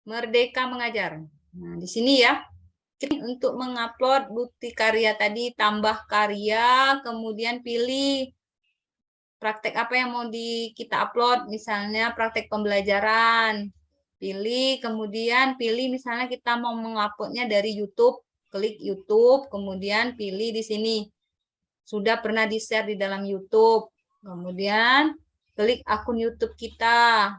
Merdeka Mengajar. Nah, di sini ya, untuk mengupload bukti karya tadi, tambah karya, kemudian pilih praktek apa yang mau kita upload, misalnya praktek pembelajaran. Pilih, kemudian pilih misalnya kita mau menguploadnya dari YouTube, klik YouTube, kemudian pilih di sini. Sudah pernah di-share di dalam YouTube. Kemudian klik akun YouTube kita.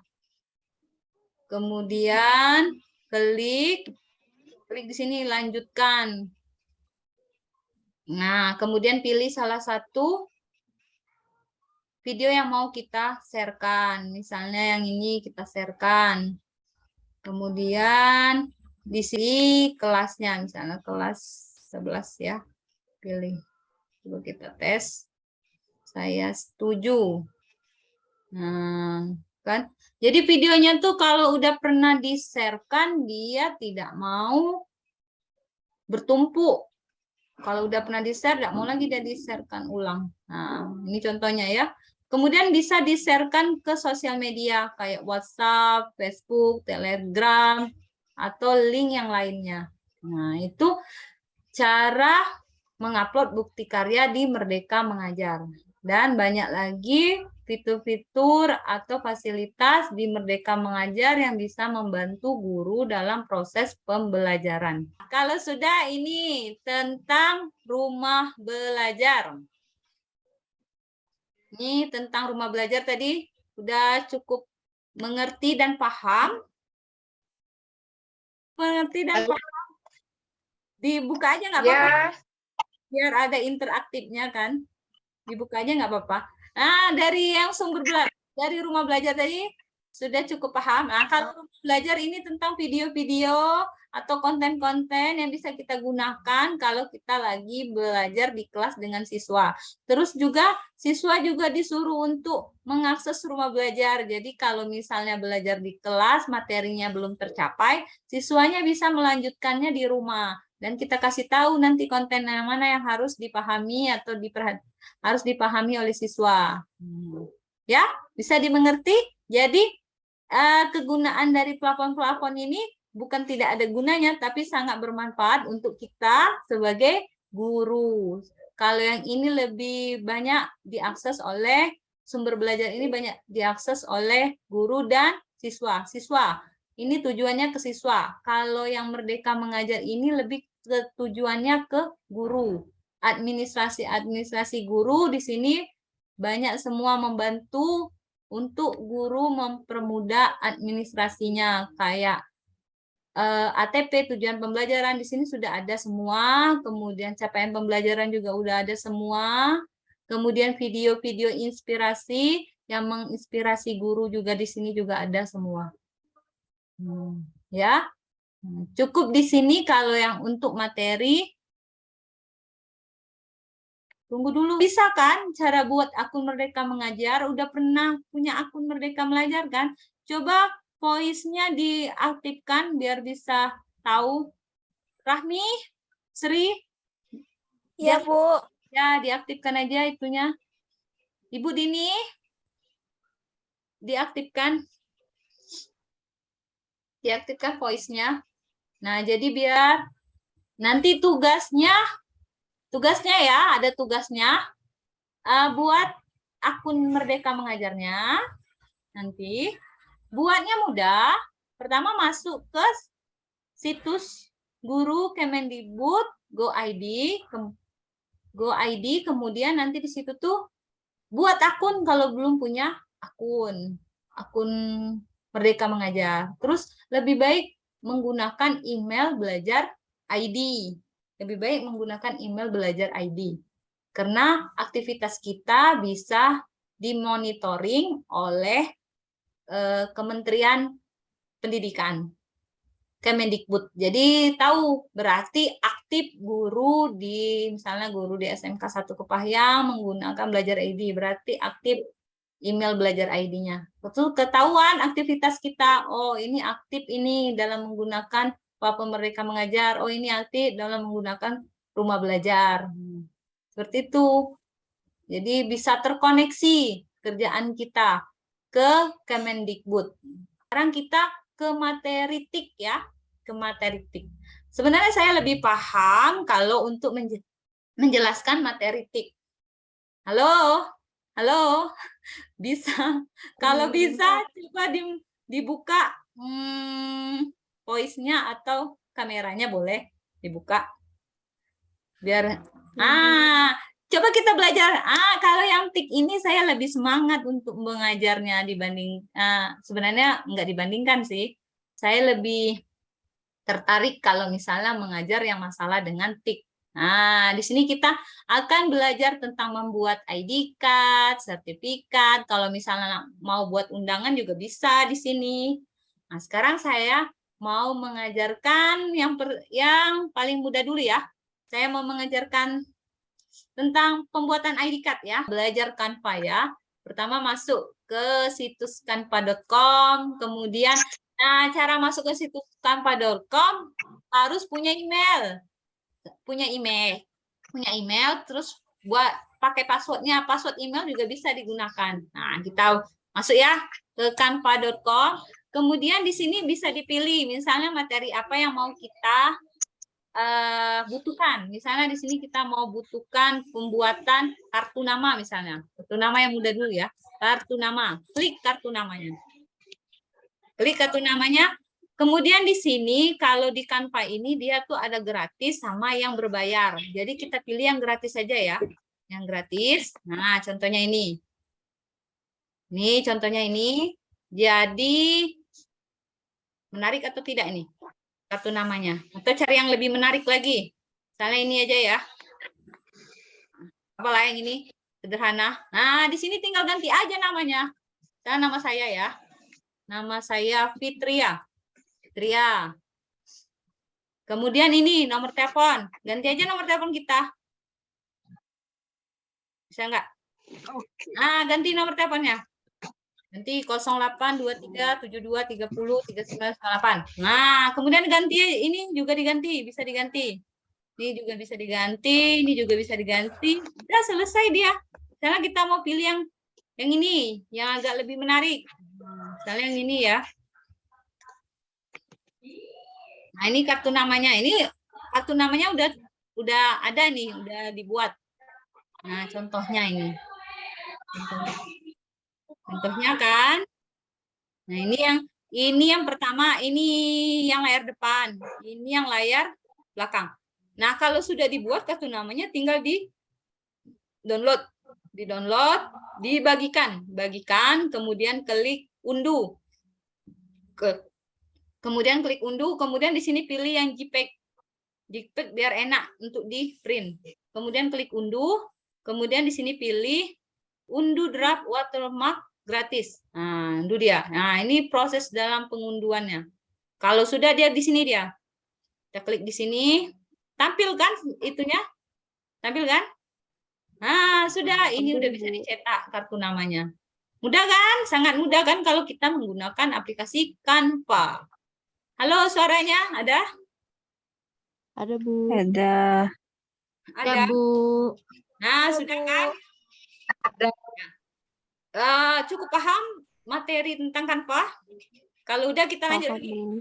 Kemudian klik di sini lanjutkan. Nah, kemudian pilih salah satu video yang mau kita sharekan. Misalnya yang ini kita sharekan. Kemudian di sini kelasnya, misalnya kelas 11 ya. Pilih. Coba kita tes. Saya setuju. Nah, kan? Jadi videonya tuh kalau udah pernah di-sharekan, dia tidak mau bertumpuk. Kalau udah pernah di-share, tidak mau lagi dia di-sharekan ulang. Nah, ini contohnya ya. Kemudian bisa di-sharekan ke sosial media kayak WhatsApp, Facebook, Telegram, atau link yang lainnya. Nah, itu cara mengupload bukti karya di Merdeka Mengajar. Dan banyak lagi fitur-fitur atau fasilitas di Merdeka Mengajar yang bisa membantu guru dalam proses pembelajaran. Kalau sudah ini tentang rumah belajar. Ini tentang rumah belajar tadi sudah cukup mengerti dan paham. Mengerti dan paham. Dibuka aja nggak apa-apa. Ya. Biar ada interaktifnya kan. Dibuka aja nggak apa-apa. Nah, dari yang sumber dari rumah belajar tadi sudah cukup paham. Nah, kalau rumah belajar ini tentang video-video atau konten-konten yang bisa kita gunakan kalau kita lagi belajar di kelas dengan siswa. Terus juga siswa juga disuruh untuk mengakses rumah belajar. Jadi kalau misalnya belajar di kelas materinya belum tercapai, siswanya bisa melanjutkannya di rumah. Dan kita kasih tahu nanti konten yang mana yang harus dipahami atau harus dipahami oleh siswa. Ya, bisa dimengerti? Jadi, kegunaan dari plafon-plafon ini bukan tidak ada gunanya, tapi sangat bermanfaat untuk kita sebagai guru. Kalau yang ini lebih banyak diakses oleh sumber belajar ini banyak diakses oleh guru dan siswa. Siswa, ini tujuannya ke siswa. Kalau yang Merdeka Mengajar ini lebih ke tujuannya ke guru. Administrasi guru di sini banyak semua membantu untuk guru mempermudah administrasinya kayak ATP tujuan pembelajaran di sini sudah ada semua, kemudian capaian pembelajaran juga udah ada semua, kemudian video-video inspirasi yang menginspirasi guru juga di sini juga ada semua. Ya, cukup di sini kalau yang untuk materi. Tunggu dulu, bisa kan cara buat akun Merdeka Mengajar? Udah pernah punya akun Merdeka Mengajar kan? Coba voice-nya diaktifkan biar bisa tahu. Rahmi, Sri? Ya, Bu. Ya, diaktifkan aja itunya. Ibu Dini, diaktifkan. Diaktifkan voice-nya. Nah, jadi biar nanti tugasnya ya, ada tugasnya buat akun Merdeka Mengajarnya. Nanti buatnya mudah. Pertama masuk ke situs guru Kemendikbud Go.id, kemudian nanti di situ tuh buat akun kalau belum punya akun Merdeka Mengajar. Terus lebih baik menggunakan email belajar ID. Lebih baik menggunakan email belajar ID. Karena aktivitas kita bisa dimonitoring oleh Kementerian Pendidikan, Kemendikbud. Jadi tahu berarti aktif guru di misalnya guru di SMK 1 Kepahyang menggunakan belajar ID, berarti aktif email belajar ID-nya. Betul ketahuan aktivitas kita. Oh, ini aktif ini dalam menggunakan Platform Merdeka Mengajar. Oh, ini aktif dalam menggunakan rumah belajar. Seperti itu. Jadi bisa terkoneksi kerjaan kita ke Kemendikbud. Sekarang kita ke materi TIK ya, ke materi TIK. Sebenarnya saya lebih paham kalau untuk menjelaskan materi TIK. Halo, halo, bisa? Kalau bisa coba dibuka voice-nya atau kameranya boleh dibuka. Biar coba kita belajar. Kalau yang TIK ini saya lebih semangat untuk mengajarnya dibanding sebenarnya nggak dibandingkan sih. Saya lebih tertarik kalau misalnya mengajar yang masalah dengan TIK. Nah, di sini kita akan belajar tentang membuat ID card, sertifikat. Kalau misalnya mau buat undangan juga bisa di sini. Nah, sekarang saya mau mengajarkan yang paling mudah dulu ya. Saya mau mengajarkan tentang pembuatan ID card ya. Belajar Canva ya. Pertama masuk ke situs canva.com, kemudian cara masuk ke situs canva.com harus punya email. Punya email terus buat pakai passwordnya, password email juga bisa digunakan. Nah, kita masuk ya ke canva.com, kemudian di sini bisa dipilih misalnya materi apa yang mau kita butuhkan. Misalnya di sini kita mau butuhkan pembuatan kartu nama misalnya. Kartu nama yang mudah dulu ya. Kartu nama. Klik kartu namanya. Klik kartu namanya. Kemudian di sini kalau di Canva ini dia tuh ada gratis sama yang berbayar. Jadi kita pilih yang gratis saja ya. Yang gratis. Nah, contohnya ini. Nih contohnya ini. Jadi menarik atau tidak ini? Kartu namanya. Atau cari yang lebih menarik lagi. Misalnya ini aja ya. Apalah yang ini? Sederhana. Nah, di sini tinggal ganti aja namanya. Dan nama saya ya. Nama saya Fitria. Fitria. Kemudian ini nomor telepon. Ganti aja nomor telepon kita. Bisa enggak? Nah, ganti nomor teleponnya. Nanti 082372303998. Nah, kemudian ganti ini juga diganti, bisa diganti. Ini juga bisa diganti, ini juga bisa diganti. Udah selesai dia. Misalnya kita mau pilih yang ini, yang agak lebih menarik. Misalnya yang ini ya. Nah, ini kartu namanya. Ini kartu namanya udah ada nih, udah dibuat. Nah, contohnya ini. Contohnya kan. Nah, ini yang pertama, ini yang layar depan, ini yang layar belakang. Nah, kalau sudah dibuat kartu namanya tinggal di-download, bagikan, kemudian klik unduh. Kemudian klik unduh, kemudian di sini pilih yang JPEG. JPEG biar enak untuk di-print. Kemudian klik unduh, kemudian di sini pilih unduh draft watermark gratis. Nah, itu dia. Nah, ini proses dalam pengunduhannya. Kalau sudah dia di sini dia. Kita klik di sini. Tampil kan itunya? Tampil kan? Nah, sudah. Ini udah bisa dicetak kartu namanya. Mudah kan? Sangat mudah kan kalau kita menggunakan aplikasi Canva. Halo, suaranya ada? Ada, Bu. Ada. Ada. Bu. Nah, sudah kan? Ada. Cukup paham materi tentang Canva? Kalau udah kita lanjut Paham, lagi. Bu.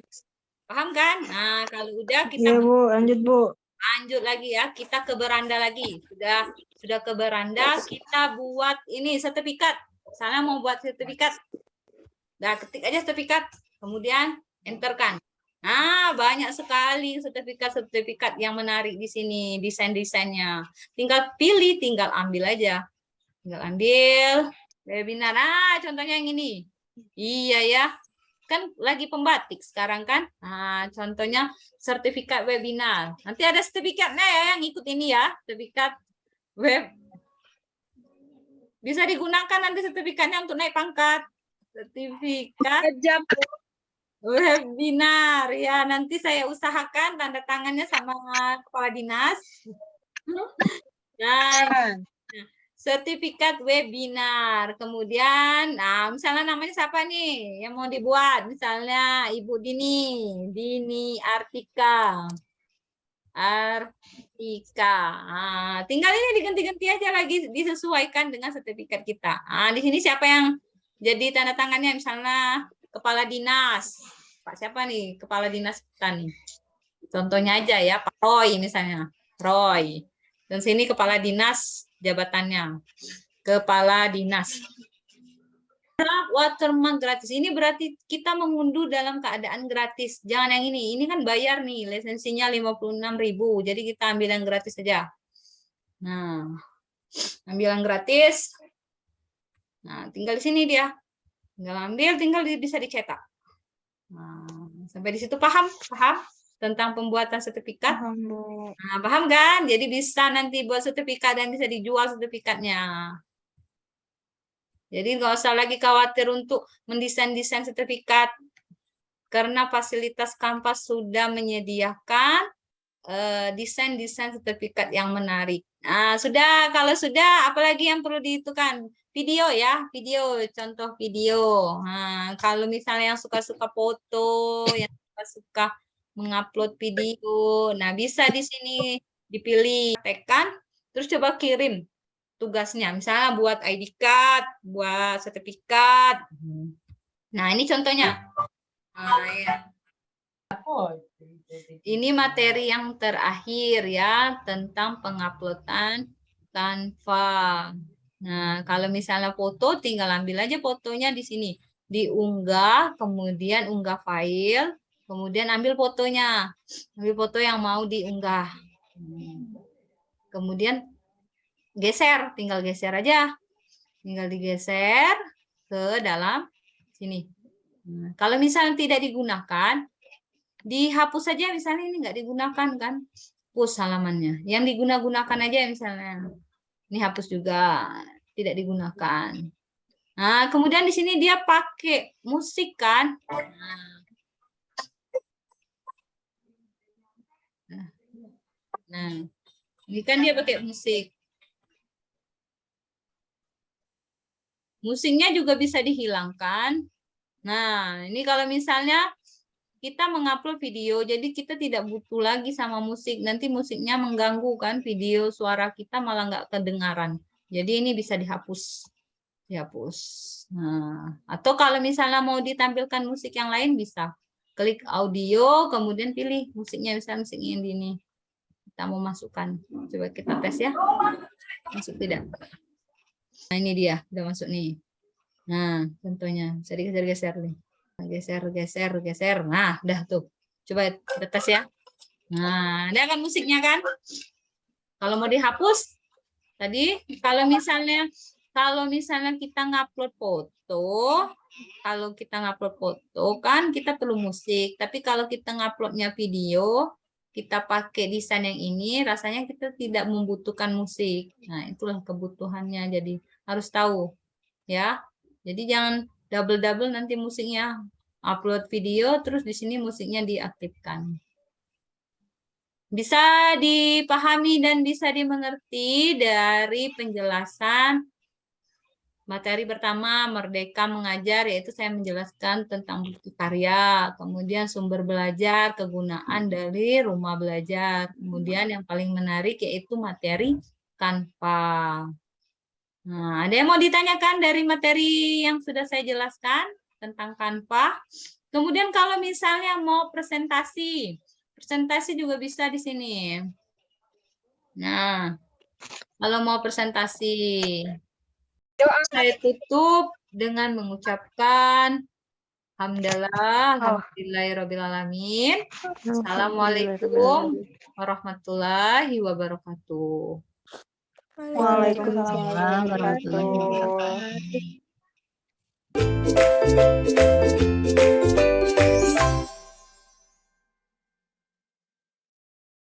Paham kan? Nah, kalau udah kita Iya, Bu. Lanjut, Bu. lanjut lagi ya. Kita ke beranda lagi. Sudah ke beranda, kita buat ini sertifikat. Misalnya mau buat sertifikat. Nah, ketik aja sertifikat. Kemudian enterkan. Nah, banyak sekali sertifikat-sertifikat yang menarik di sini, desain-desainnya. Tinggal pilih, tinggal ambil aja. Tinggal ambil webinar. Contohnya yang ini. Iya ya. Kan lagi pembatik sekarang kan. Nah, contohnya sertifikat webinar. Nanti ada sertifikatnya ya yang ikut ini ya. Sertifikat web. Bisa digunakan nanti sertifikatnya untuk naik pangkat. Sertifikat webinar. Ya, nanti saya usahakan tanda tangannya sama kepala dinas. Dan sertifikat webinar. Kemudian, misalnya namanya siapa nih yang mau dibuat? Misalnya Ibu Dini Artika. Tinggal ini diganti-ganti aja lagi, disesuaikan dengan sertifikat kita. Di sini siapa yang jadi tanda tangannya? Misalnya kepala dinas. Pak siapa nih kepala dinas kita nih? Contohnya aja ya, Pak Roy misalnya. Roy. Dan sini kepala dinas jabatannya. Kepala dinas. Watermark gratis. Ini berarti kita mengunduh dalam keadaan gratis. Jangan yang ini. Ini kan bayar nih. Lisensinya 56.000. Jadi kita ambil yang gratis saja. Nah, ambil yang gratis. Nah, tinggal di sini dia. Tinggal ambil, tinggal bisa dicetak. Nah, sampai di situ paham? Paham tentang pembuatan sertifikat? Paham, Bu. Nah, paham kan? Jadi bisa nanti buat sertifikat dan bisa dijual sertifikatnya. Jadi nggak usah lagi khawatir untuk mendesain-desain sertifikat. Karena fasilitas Kanvas sudah menyediakan desain-desain sertifikat yang menarik. Nah, sudah, kalau sudah, apalagi yang perlu dihitungkan? Video ya, video, contoh video. Nah, kalau misalnya yang suka-suka foto, yang suka-suka mengupload video, nah bisa di sini dipilih, tekan, terus coba kirim tugasnya. Misalnya buat ID card, buat sertifikat. Nah, ini contohnya. Nah, ya. Ini materi yang terakhir ya, tentang penguploadan Canva. Nah, kalau misalnya foto, tinggal ambil aja fotonya di sini. Diunggah, kemudian unggah file, kemudian ambil fotonya. Ambil foto yang mau diunggah. Kemudian geser, tinggal geser aja. Tinggal digeser ke dalam sini. Nah, kalau misalnya tidak digunakan, dihapus saja, misalnya ini nggak digunakan kan, hapus halamannya. Yang digunakan aja misalnya. Ini hapus juga, tidak digunakan. Nah, kemudian di sini dia pakai musik kan. Nah, ini kan dia pakai musik. Musiknya juga bisa dihilangkan. Nah, ini kalau misalnya kita mengupload video, jadi kita tidak butuh lagi sama musik. Nanti musiknya mengganggu kan, video suara kita malah nggak kedengaran. Jadi ini bisa dihapus. Dihapus. Nah, atau kalau misalnya mau ditampilkan musik yang lain bisa. Klik audio, kemudian pilih musiknya, misalnya musik yang ini. Kita mau masukkan. Coba kita tes ya. Masuk tidak? Nah, ini dia, udah masuk nih. Nah, contohnya bisa digeser-geser nih. Geser. Nah, udah tuh. Coba kita tes ya. Nah, ada kan musiknya kan? Kalau mau dihapus, tadi kalau misalnya kita ngupload foto, kan kita perlu musik. Tapi kalau kita nguploadnya video, kita pakai desain yang ini, rasanya kita tidak membutuhkan musik. Nah, itulah kebutuhannya. Jadi harus tahu, ya. Jadi jangan double nanti musiknya. Upload video, terus di sini musiknya diaktifkan. Bisa dipahami dan bisa dimengerti dari penjelasan materi pertama, Merdeka Mengajar, yaitu saya menjelaskan tentang bukti karya, kemudian sumber belajar, kegunaan dari rumah belajar, kemudian yang paling menarik yaitu materi Canva. Nah, ada yang mau ditanyakan dari materi yang sudah saya jelaskan tentang Canva? Kemudian kalau misalnya mau presentasi juga bisa di sini. Nah, kalau mau presentasi, saya tutup dengan mengucapkan alhamdulillahirobbilalamin. Assalamualaikum warahmatullahi wabarakatuh. Waalaikumsalam warahmatullahi wabarakatuh.